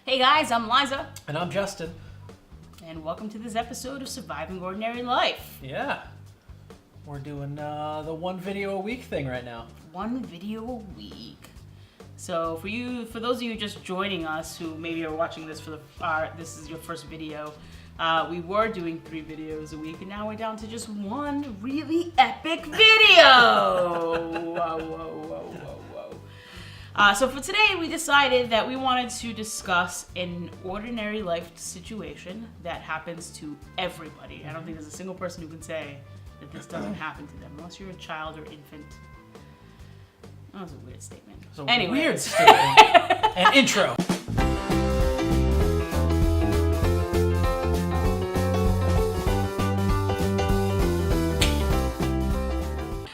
Hey guys, I'm Liza. And I'm Justin. And welcome to this episode of Surviving Ordinary Life. Yeah. We're doing the one video a week thing right now. One video a week. So for those of you just joining us who maybe are watching this for this is your first video, we were doing 3 videos a week, and now we're down to just one really epic video. Whoa. So for today, we decided that we wanted to discuss an ordinary life situation that happens to everybody. I don't think there's a single person who can say that this doesn't happen to them, unless you're a child or infant. That was a weird statement. Weird statement. And intro.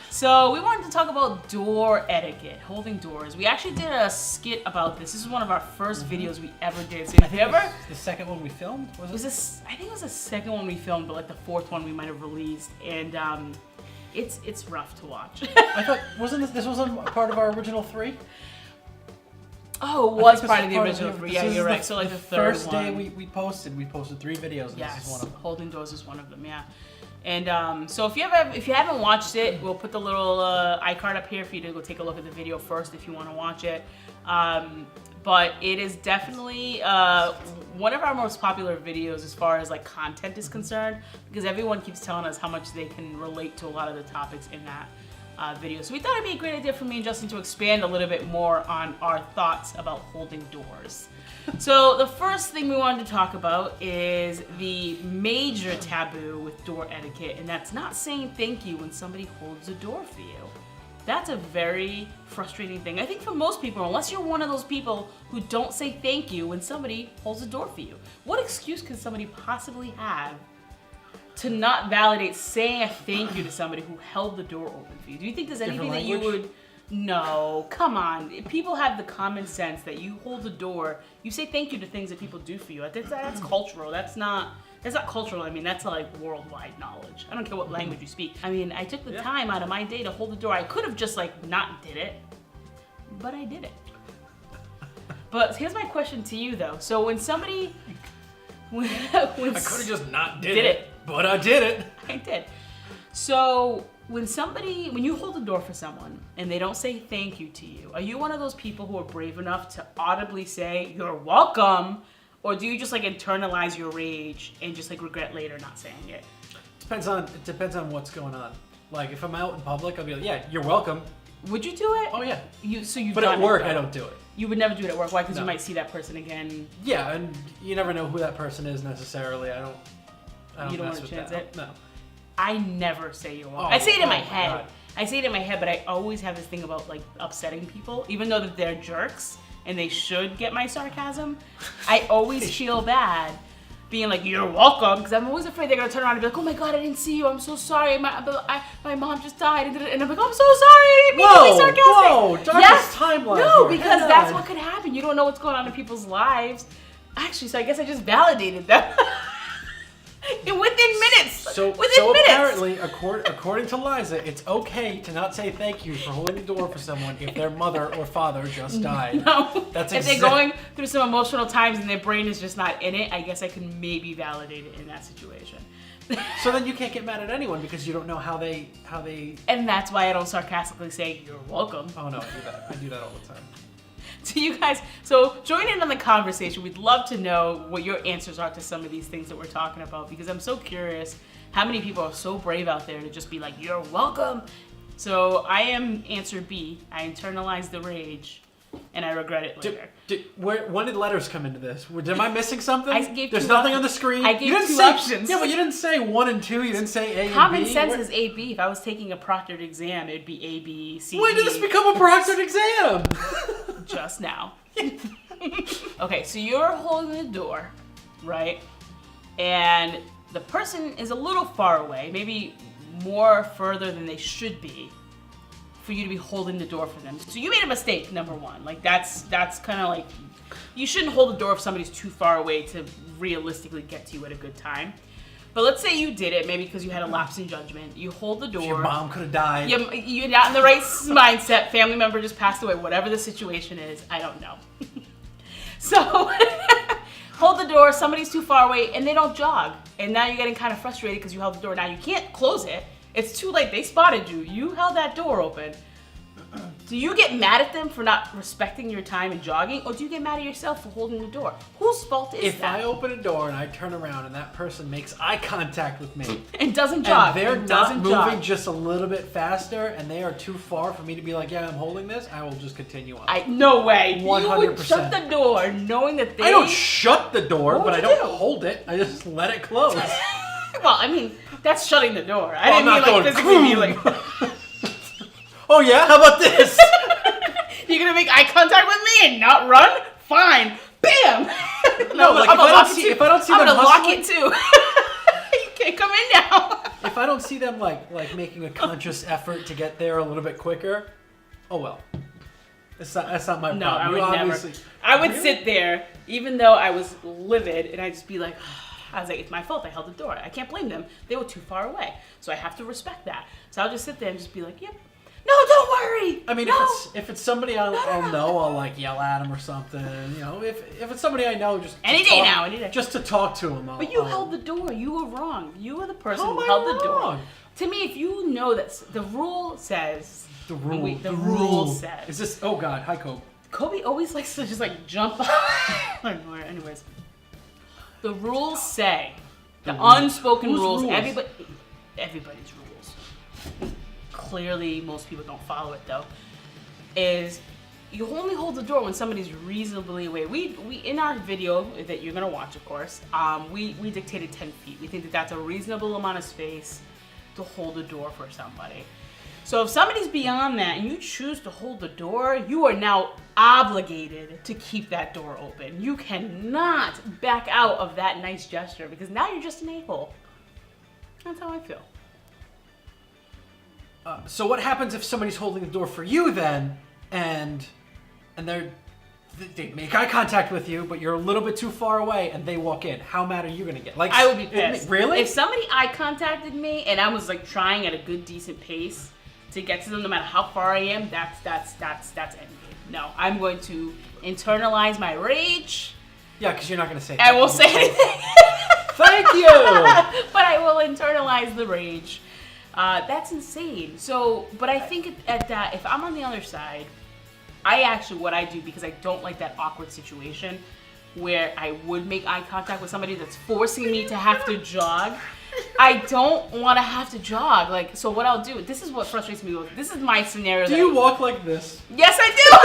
So we wanted to talk about door etiquette, holding doors. We actually did a skit about this. This is one of our first videos we ever did. So if you ever... The second one we filmed? I think it was the second one we filmed, but like the 4th one we might have released. And it's rough to watch. I thought, this wasn't part of our original 3? Oh, it was part of the original 3. Yeah, you're right. So like the third first day we posted 3 videos, and yes, this is one of them. Holding doors is one of them, yeah. And so if you haven't watched it, we'll put the little iCard up here for you to go take a look at the video first if you want to watch it. But it is definitely one of our most popular videos as far as like content is concerned, because everyone keeps telling us how much they can relate to a lot of the topics in that video. So we thought it'd be a great idea for me and Justin to expand a little bit more on our thoughts about holding doors. So the first thing we wanted to talk about is the major taboo with door etiquette, and that's not saying thank you when somebody holds a door for you. That's a very frustrating thing. I think for most people, unless you're one of those people who don't say thank you when somebody holds a door for you. What excuse could somebody possibly have to not validate saying a thank you to somebody who held the door open for you? Do you think there's anything that you would... No, come on. People have the common sense that you hold the door, you say thank you to things that people do for you. That's cultural. That's not cultural. I mean, that's like worldwide knowledge. I don't care what language you speak. I mean, I took the time out of my day to hold the door. I could have just like not did it, but I did it. But here's my question to you though. So when somebody... I could have just not did it, but I did it. I did. So when you hold the door for someone and they don't say thank you to you, are you one of those people who are brave enough to audibly say you're welcome, or do you just like internalize your rage and just like regret later not saying it? It depends on what's going on. Like if I'm out in public, I'll be like, yeah, you're welcome. Would you do it? Oh yeah. You've but done at work, it, I don't do it. You would never do it at work. Why? Because No. you might see that person again. Yeah, and you never know who that person is necessarily. I don't You don't mess want to with chance that. it? No. I never say you're welcome. I say it in my head. God. I say it in my head, but I always have this thing about like upsetting people, even though that they're jerks and they should get my sarcasm. I always feel bad being like, you're welcome, because I'm always afraid they're gonna turn around and be like, oh my God, I didn't see you, I'm so sorry, my mom just died, and I'm like, I'm so sorry, I didn't mean to be sarcastic. Whoa, darkest timeline. No, because that's what could happen. You don't know what's going on in people's lives. Actually, so I guess I just validated them. Within minutes. So apparently, according to Liza, it's okay to not say thank you for holding the door for someone if their mother or father just died. No. If they're going through some emotional times and their brain is just not in it, I guess I can maybe validate it in that situation. So then you can't get mad at anyone because you don't know how they. And that's why I don't sarcastically say you're welcome. Oh no, I do that all the time. So you guys, join in on the conversation. We'd love to know what your answers are to some of these things that we're talking about, because I'm so curious how many people are so brave out there to just be like, you're welcome. So I am answer B. I internalize the rage and I regret it later. When did letters come into this? Am I missing something? There's nothing on the screen. I gave two options. Yeah, but you didn't say 1 and 2. You didn't say A and B. Common sense is A, B. If I was taking a proctored exam, it'd be A, B, C, When did this become a proctored exam? Just now. Okay, so you're holding the door, right? And the person is a little far away, maybe more further than they should be, for you to be holding the door for them. So you made a mistake, number 1. Like that's kind of like, you shouldn't hold the door if somebody's too far away to realistically get to you at a good time. But let's say you did it, maybe because you had a lapse in judgment. You hold the door. Your mom could have died. You're not in the right mindset. Family member just passed away. Whatever the situation is, I don't know. So door, somebody's too far away, and they don't jog. And now you're getting kind of frustrated because you held the door. Now you can't close it. It's too late. They spotted you. You held that door open. Do you get mad at them for not respecting your time and jogging, or do you get mad at yourself for holding the door? Whose fault is that? If I open a door and I turn around and that person makes eye contact with me and doesn't jog, and they're not moving just a little bit faster and they are too far for me to be like, yeah, I'm holding this, I will just continue on. No way. 100%. You would shut the door knowing that they... I don't shut the door, but I don't hold it. I just let it close. Well, I mean, that's shutting the door. I didn't mean like physically be like... Oh yeah? How about this? You're gonna make eye contact with me and not run? Fine. Bam! No, like if I don't see them I'm gonna lock hustling, it too. You can't come in now. If I don't see them like making a conscious effort to get there a little bit quicker, oh well. That's not my problem. No, I would never. I would sit there, even though I was livid, and I'd just be like, I was like, it's my fault. I held the door. I can't blame them. They were too far away, so I have to respect that. So I'll just sit there and just be like, yep. No, don't worry. I mean, no. if it's somebody I'll know, I'll like yell at them or something. You know, if it's somebody I know, just any day. Just to talk to them. But you held the door. You were wrong. You were the person who How held am I the door. wrong? To me, if you know that the rule says the rule. The rule says. Is this? Oh God, hi Kobe. Kobe always likes to just like jump. Anyways, the rules say the unspoken rules. Everybody's rules. Clearly, most people don't follow it though. Is you only hold the door when somebody's reasonably away. We in our video that you're gonna watch, of course, we dictated 10 feet. We think that that's a reasonable amount of space to hold the door for somebody. So if somebody's beyond that and you choose to hold the door, you are now obligated to keep that door open. You cannot back out of that nice gesture because now you're just an a-hole. That's how I feel. So what happens if somebody's holding the door for you then, and they make eye contact with you, but you're a little bit too far away, and they walk in? How mad are you gonna get? Like I would be pissed. Really? If somebody eye contacted me and I was like trying at a good decent pace to get to them, no matter how far I am, that's endgame. No, I'm going to internalize my rage. Yeah, because you're not gonna say. I won't say anything. Thank you. But I will internalize the rage. That's insane. So, but I think at that, if I'm on the other side, what I do, because I don't like that awkward situation where I would make eye contact with somebody that's forcing me to have to jog. I don't want to have to jog. Like, so what I'll do, this is what frustrates me. This is my scenario. Do you walk like this? Yes, I do.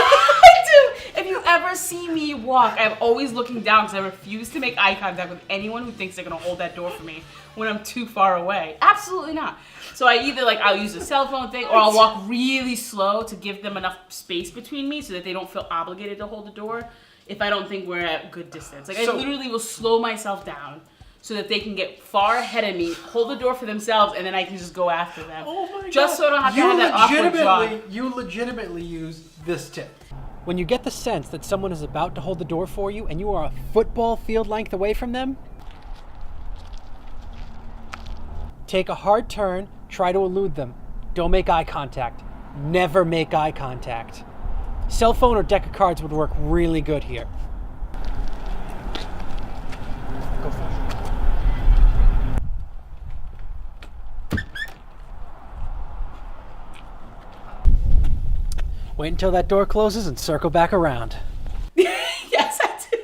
I do. If you ever see me walk, I'm always looking down because I refuse to make eye contact with anyone who thinks they're going to hold that door for me when I'm too far away. Absolutely not. So I either I'll use a cell phone thing or I'll walk really slow to give them enough space between me so that they don't feel obligated to hold the door if I don't think we're at good distance. I literally will slow myself down so that they can get far ahead of me, hold the door for themselves, and then I can just go after them. Oh my God. Just so I don't have to have that awkward jog. You legitimately use this tip. When you get the sense that someone is about to hold the door for you and you are a football field length away from them, take a hard turn, try to elude them. Don't make eye contact. Never make eye contact. Cell phone or deck of cards would work really good here. Go for it. Wait until that door closes and circle back around. Yes, I do.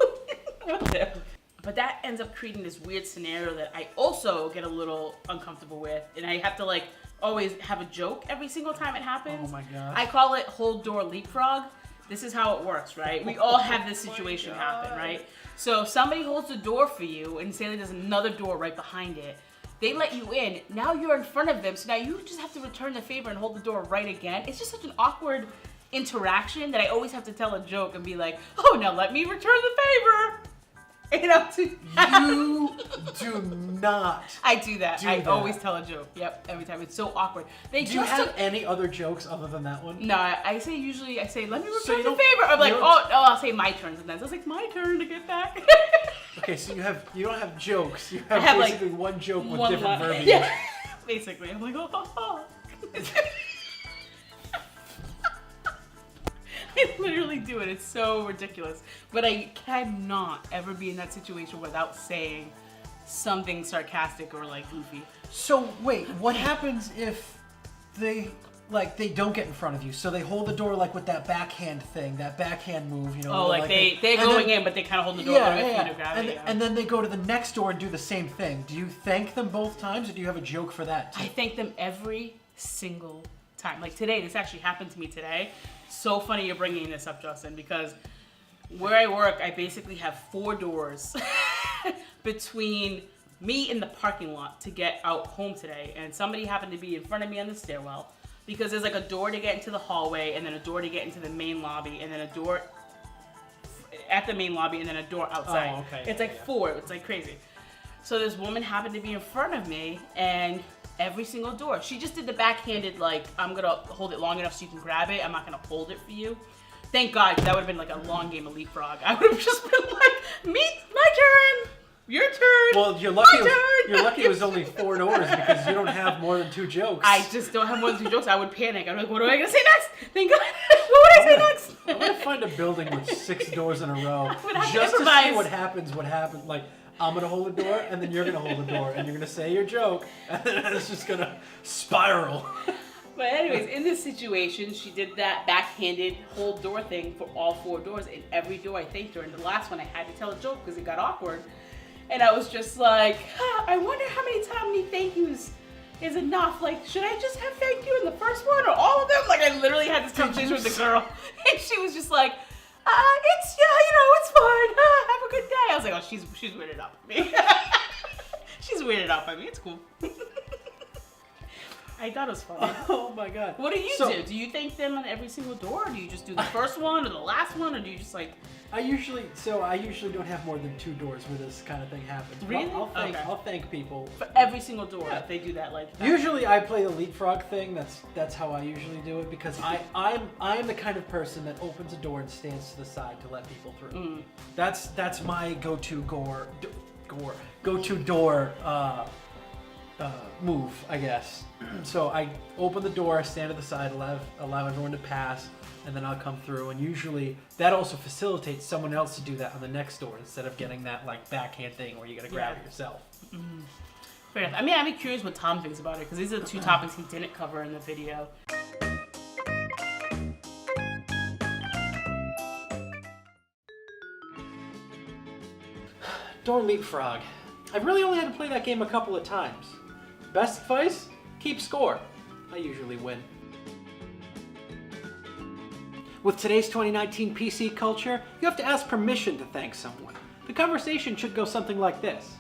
But that ends up creating this weird scenario that I also get a little uncomfortable with, and I have to always have a joke every single time it happens. Oh my gosh. I call it hold door leapfrog. This is how it works, right? We all have this situation happen, right? So if somebody holds the door for you and say there's another door right behind it, they let you in, now you're in front of them, so now you just have to return the favor and hold the door right again. It's just such an awkward interaction that I always have to tell a joke and be like, oh, now let me return the favor. You do not. I do that. I always tell a joke. Yep, every time. It's so awkward. Do you have any other jokes other than that one? No, I say let me return the favor. I'm like, I'll say my turn sometimes. It's like my turn to get back. Okay, so you don't have jokes. You have basically one joke with different verbiage. Yeah, basically. I'm like, oh. I literally do it. It's so ridiculous. But I cannot ever be in that situation without saying something sarcastic or like goofy. So wait, what happens if they don't get in front of you? So they hold the door like with that backhand thing, that backhand move, you know? Oh, like they're going in, but they kind of hold the door. Yeah. And then they go to the next door and do the same thing. Do you thank them both times, or do you have a joke for that too? I thank them every single time. Like today, this actually happened to me today. So funny you're bringing this up, Justin, because where I work, I basically have 4 doors between me and the parking lot to get out home today. And somebody happened to be in front of me on the stairwell because there's like a door to get into the hallway and then a door to get into the main lobby and then a door at the main lobby and then a door outside. Oh, okay. It's like 4. It's like crazy. So this woman happened to be in front of me and every single door. She just did the backhanded, like, I'm gonna hold it long enough so you can grab it. I'm not gonna hold it for you. Thank God, that would have been like a long game of leapfrog. I would have just been like, my turn, your turn. Well, you're lucky. It was only 4 doors because you don't have more than 2 jokes. I just don't have more than 2 jokes. I would panic. I'm like, what am I gonna say next? Thank God. What would I say next? I'm gonna find a building with 6 doors in a row But just to see what happens. Like, I'm gonna hold a door, and then you're gonna hold a door, and you're gonna say your joke, and then it's just gonna spiral. But anyways, in this situation, she did that backhanded hold door thing for all 4 doors. In every door, I thanked her. And the last one, I had to tell a joke because it got awkward. And I was just like, I wonder how many thank yous is enough. Like, should I just have thank you in the first one or all of them? Like, I literally had this conversation with the girl. And she was just like, it's fine. Have a good day. I was like, oh, she's weirded out by me. She's weirded out by me. It's cool. I thought it was funny. Oh my God. What do you do? Do you thank them on every single door? Or do you just do the first one or the last one? Or do you just like... I usually don't have more than 2 doors where this kind of thing happens. Really? I'll thank people. For every single door, if they do that, like... Usually I play the leapfrog thing. That's how I usually do it because I'm the kind of person that opens a door and stands to the side to let people through. That's my go-to door move, I guess. So I open the door, stand to the side, allow everyone to pass, and then I'll come through. And usually that also facilitates someone else to do that on the next door instead of getting that like backhand thing where you gotta grab it yourself. Mm-hmm. Fair enough. I mean, I'd be curious what Tom thinks about it because these are the 2 topics he didn't cover in the video. Door leapfrog. I've really only had to play that game a couple of times. Best advice? Keep score. I usually win. With today's 2019 PC culture, you have to ask permission to thank someone. The conversation should go something like this.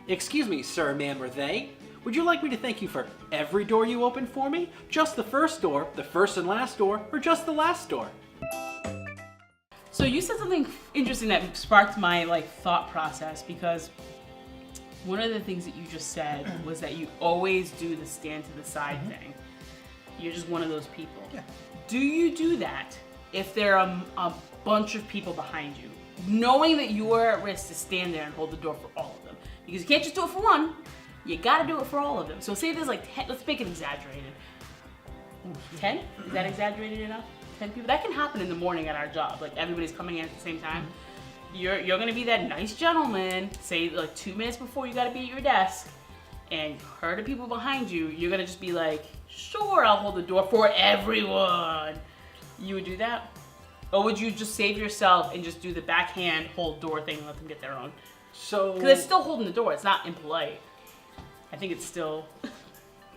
Excuse me, sir, ma'am, or they. Would you like me to thank you for every door you open for me? Just the first door, the first and last door, or just the last door? So you said something interesting that sparked my thought process because one of the things that you just said was that you always do the stand to the side thing. You're just one of those people. Yeah. Do you do that if there are a bunch of people behind you, knowing that you are at risk to stand there and hold the door for all of them? Because you can't just do it for one, you gotta do it for all of them. So say there's 10, let's make it exaggerated. 10? Is that exaggerated enough? 10 people? That can happen in the morning at our job. Like everybody's coming in at the same time. You're gonna be that nice gentleman, say 2 minutes before you gotta be at your desk, and you heard the people behind you, you're gonna just be like, sure, I'll hold the door for everyone. You would do that? Or would you just save yourself and just do the backhand hold door thing and let them get their own? So... Because it's still holding the door, it's not impolite. I think it's still...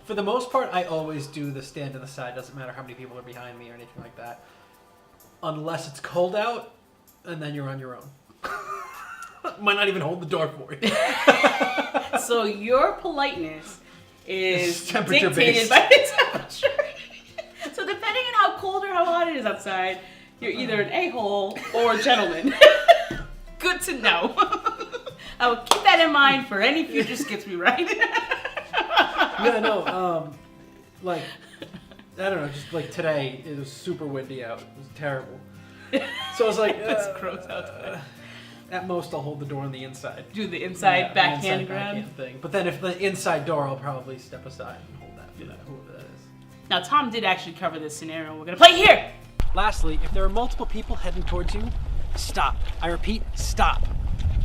For the most part, I always do the stand to the side, doesn't matter how many people are behind me or anything like that. Unless it's cold out, and then you're on your own. Might not even hold the door for you. So your politeness is temperature dictated based. by the temperature. So depending on how cold or how hot it is outside, you're either an a-hole or a gentleman. Good to know. I will keep that in mind for any future skits we write. Yeah, no, I don't know, just like today, it was super windy out. It was terrible. So I was like, it's gross out today. At most, I'll hold the door on the inside. Do the inside backhand grab backhand thing. But then if the inside door, I'll probably step aside and hold that for that, whoever that is. Now, Tom did actually cover this scenario. We're going to play here. Lastly, if there are multiple people heading towards you, stop. I repeat, stop.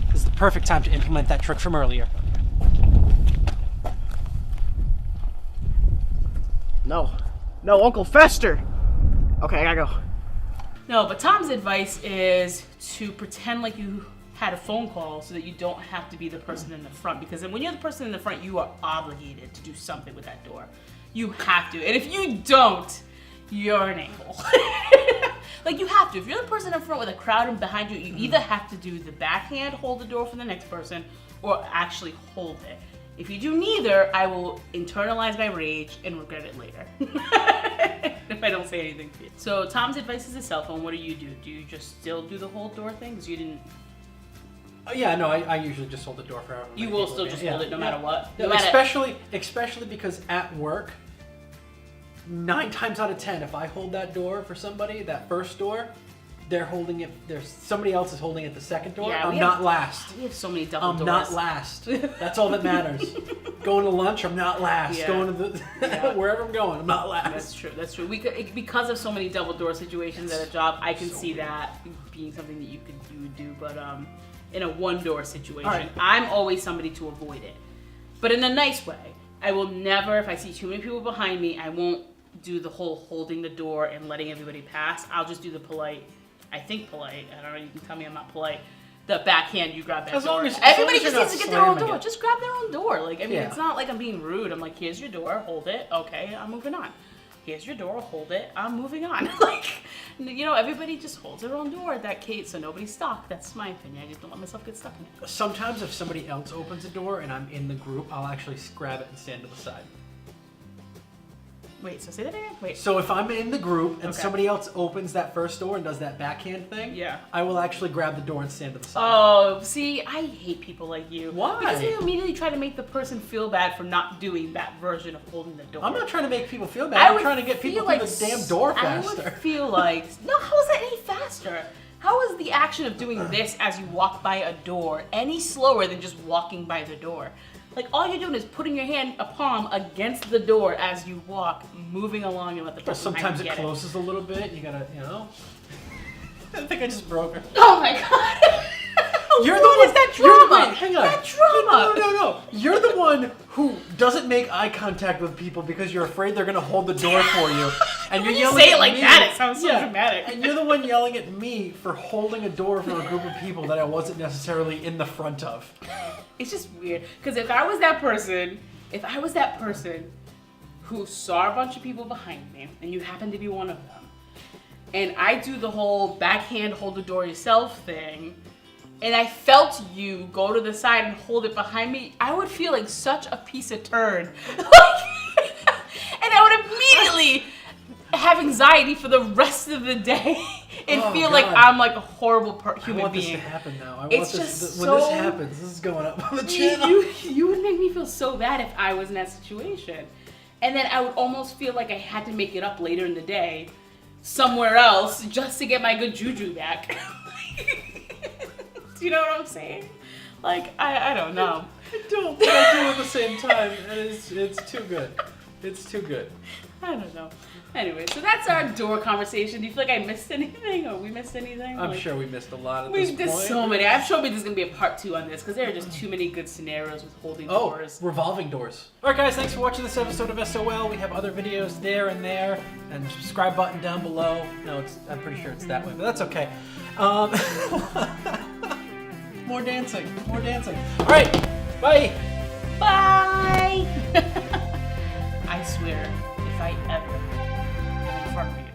This is the perfect time to implement that trick from earlier. No, Uncle Fester. Okay, I gotta go. No, but Tom's advice is to pretend like you had a phone call so that you don't have to be the person in the front. Because then when you're the person in the front, you are obligated to do something with that door. You have to. And if you don't, you're an a-hole. Like, you have to. If you're the person in front with a crowd behind you, you either have to do the backhand, hold the door for the next person, or actually hold it. If you do neither, I will internalize my rage and regret it later. If I don't say anything to you. So Tom's advice is a cell phone. What do? Do you just still do the whole door thing? Because you didn't... Yeah, no, I usually just hold the door forever. You will still just hold it no matter what? No, especially because at work, 9 times out of 10, if I hold that door for somebody, that first door, they're holding it. There's somebody else is holding it the second door. Yeah, I'm not last. We have so many double doors. I'm not last. That's all that matters. Going to lunch, I'm not last. Yeah. Going to the wherever I'm going, I'm not last. That's true. That's true. Because of so many double door situations at a job, I can see that being something that you would do. But in a one door situation, I'm always somebody to avoid it. But in a nice way. I will never, if I see too many people behind me, I won't do the whole holding the door and letting everybody pass. I'll just do the polite. I think polite. I don't know. You can tell me I'm not polite. The backhand, you grab that door. Everybody just needs to get their own door. Just grab their own door. Like, I mean, it's not like I'm being rude. I'm like, here's your door. Hold it. Okay, I'm moving on. Here's your door. Hold it. I'm moving on. Like, you know, everybody just holds their own door at that case, so nobody's stuck. That's my opinion. I just don't let myself get stuck in it. Sometimes if somebody else opens a door and I'm in the group, I'll actually grab it and stand to the side. Wait, so say that again? Wait. So if I'm in the group and somebody else opens that first door and does that backhand thing, I will actually grab the door and stand to the side. Oh, see, I hate people like you. Why? Because you immediately try to make the person feel bad for not doing that version of holding the door. I'm not trying to make people feel bad. I'm trying to get people through the damn door faster. I would feel like, no, how is that any faster? How is the action of doing this as you walk by a door any slower than just walking by the door? Like, all you're doing is putting your hand, a palm, against the door as you walk, moving along and let the person sometimes it closes a little bit. You gotta, you know. I think I just broke her. Oh my god! You're the one. Is that drama? Hang on. That drama. No. You're the one who doesn't make eye contact with people because you're afraid they're gonna hold the door for you. And you're yelling say it at like me. that, it sounds so dramatic. And you're the one yelling at me for holding a door for a group of people that I wasn't necessarily in the front of. It's just weird. Because if I was that person who saw a bunch of people behind me, and you happen to be one of them, and I do the whole backhand hold the door yourself thing, and I felt you go to the side and hold it behind me, I would feel like such a piece of turd. And I would immediately have anxiety for the rest of the day and feel like I'm like a horrible human being. I want this to happen now. When this happens, this is going up on the channel. You would make me feel so bad if I was in that situation. And then I would almost feel like I had to make it up later in the day somewhere else just to get my good juju back. Do you know what I'm saying? Like, I don't know. I don't, but I do at the same time. And it's too good. It's too good. I don't know. Anyway, so that's our door conversation. Do you feel like I missed anything or we missed anything? I'm sure we missed a lot at We this point. did so many. I'm sure there's going to be a part 2 on this because there are just too many good scenarios with holding doors. Revolving doors. Alright guys, thanks for watching this episode of SOL. We have other videos there and there. And subscribe button down below. No, I'm pretty sure it's that way, but that's okay. More dancing. Alright, bye! Bye! I swear, if I ever get in front of you,